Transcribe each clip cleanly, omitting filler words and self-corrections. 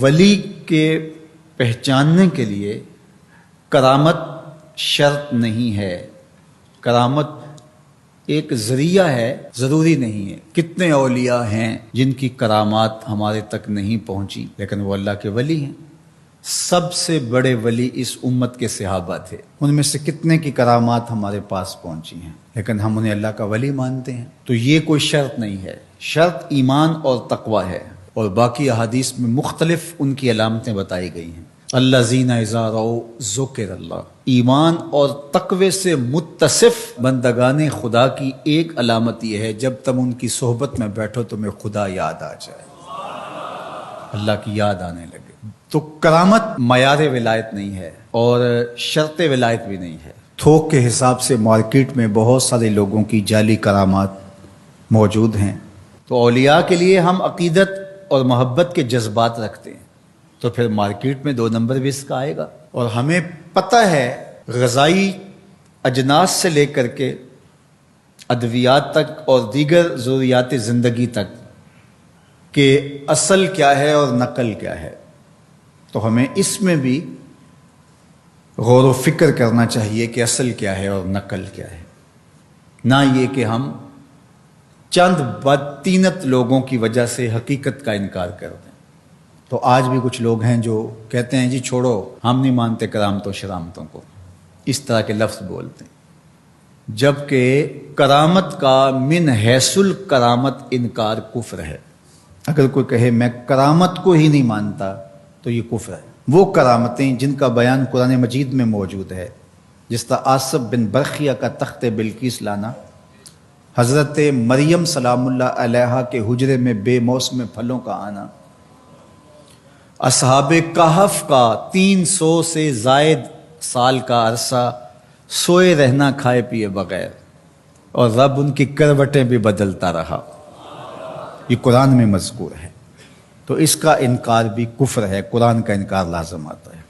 ولی کے پہچاننے کے لیے کرامت شرط نہیں ہے، کرامت ایک ذریعہ ہے، ضروری نہیں ہے۔ کتنے اولیاء ہیں جن کی کرامات ہمارے تک نہیں پہنچی لیکن وہ اللہ کے ولی ہیں۔ سب سے بڑے ولی اس امت کے صحابہ تھے، ان میں سے کتنے کی کرامات ہمارے پاس پہنچی ہیں لیکن ہم انہیں اللہ کا ولی مانتے ہیں۔ تو یہ کوئی شرط نہیں ہے، شرط ایمان اور تقوی ہے، اور باقی احادیث میں مختلف ان کی علامتیں بتائی گئی ہیں۔ الذین اذا رأوا ذکر اللہ، ایمان اور تقوی سے متصف بندگان خدا کی ایک علامت یہ ہے جب تم ان کی صحبت میں بیٹھو تمہیں خدا یاد آ جائے، اللہ کی یاد آنے لگے۔ تو کرامت معیار ولایت نہیں ہے اور شرط ولایت بھی نہیں ہے۔ تھوک کے حساب سے مارکیٹ میں بہت سارے لوگوں کی جعلی کرامات موجود ہیں، تو اولیاء کے لیے ہم عقیدت اور محبت کے جذبات رکھتے ہیں تو پھر مارکیٹ میں 2 نمبر بھی اس کا آئے گا۔ اور ہمیں پتہ ہے غذائی اجناس سے لے کر کے ادویات تک اور دیگر ضروریات زندگی تک کہ اصل کیا ہے اور نقل کیا ہے، تو ہمیں اس میں بھی غور و فکر کرنا چاہیے کہ اصل کیا ہے اور نقل کیا ہے، نہ یہ کہ ہم چند بدطینت لوگوں کی وجہ سے حقیقت کا انکار کر دیں۔ تو آج بھی کچھ لوگ ہیں جو کہتے ہیں جی چھوڑو، ہم نہیں مانتے کرامتوں شرامتوں کو، اس طرح کے لفظ بولتے ہیں، جبکہ کرامت کا من حیث الکرامت انکار کفر ہے۔ اگر کوئی کہے میں کرامت کو ہی نہیں مانتا تو یہ کفر ہے۔ وہ کرامتیں جن کا بیان قرآن مجید میں موجود ہے، جس طرح آصف بن برخیہ کا تخت بلقیس لانا، حضرت مریم سلام اللہ علیہا کے حجرے میں بے موسم پھلوں کا آنا، اصحاب کہف کا 300 سے زائد سال کا عرصہ سوئے رہنا کھائے پیے بغیر، اور رب ان کی کروٹیں بھی بدلتا رہا، یہ قرآن میں مذکور ہے۔ تو اس کا انکار بھی کفر ہے، قرآن کا انکار لازم آتا ہے۔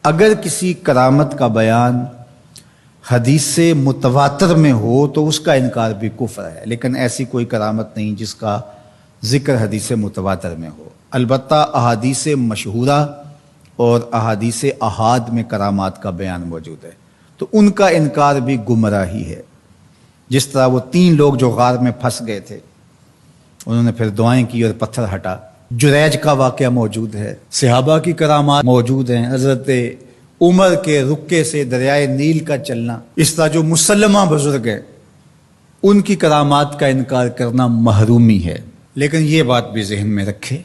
اگر کسی کرامت کا بیان حدیث سے متواتر میں ہو تو اس کا انکار بھی کفر ہے، لیکن ایسی کوئی کرامت نہیں جس کا ذکر حدیث متواتر میں ہو۔ البتہ احادیث مشہورہ اور احادیث احاد میں کرامات کا بیان موجود ہے، تو ان کا انکار بھی گمراہی ہے۔ جس طرح وہ 3 لوگ جو غار میں پھنس گئے تھے، انہوں نے پھر دعائیں کی اور پتھر ہٹا۔ جریج کا واقعہ موجود ہے، صحابہ کی کرامات موجود ہیں، حضرت عمر کے رکے سے دریائے نیل کا چلنا، اس طرح جو مسلمہ بزرگ ہیں ان کی کرامات کا انکار کرنا محرومی ہے۔ لیکن یہ بات بھی ذہن میں رکھے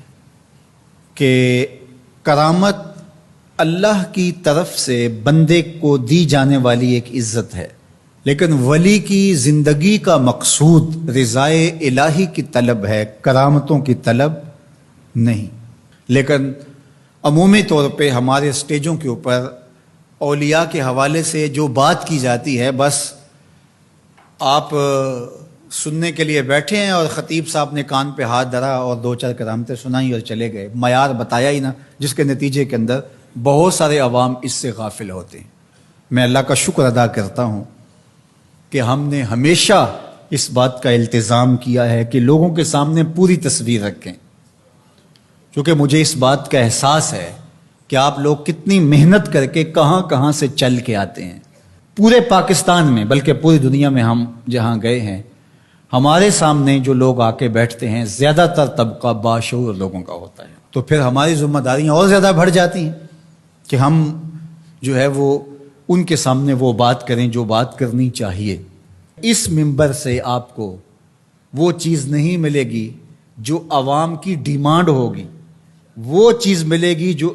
کہ کرامت اللہ کی طرف سے بندے کو دی جانے والی ایک عزت ہے، لیکن ولی کی زندگی کا مقصود رضائے الہی کی طلب ہے، کرامتوں کی طلب نہیں۔ لیکن عمومی طور پہ ہمارے اسٹیجوں کے اوپر اولیاء کے حوالے سے جو بات کی جاتی ہے، بس آپ سننے کے لیے بیٹھے ہیں اور خطیب صاحب نے کان پہ ہاتھ دھرا اور 2-4 کرامتیں سنائی اور چلے گئے، معیار بتایا ہی نہ، جس کے نتیجے کے اندر بہت سارے عوام اس سے غافل ہوتے ہیں۔ میں اللہ کا شکر ادا کرتا ہوں کہ ہم نے ہمیشہ اس بات کا التزام کیا ہے کہ لوگوں کے سامنے پوری تصویر رکھیں، کیونکہ مجھے اس بات کا احساس ہے کہ آپ لوگ کتنی محنت کر کے کہاں کہاں سے چل کے آتے ہیں۔ پورے پاکستان میں بلکہ پوری دنیا میں ہم جہاں گئے ہیں، ہمارے سامنے جو لوگ آ کے بیٹھتے ہیں زیادہ تر طبقہ باشعور لوگوں کا ہوتا ہے، تو پھر ہماری ذمہ داریاں اور زیادہ بڑھ جاتی ہیں کہ ہم جو ہے وہ ان کے سامنے وہ بات کریں جو بات کرنی چاہیے۔ اس منبر سے آپ کو وہ چیز نہیں ملے گی جو عوام کی ڈیمانڈ ہوگی، وہ چیز ملے گی جو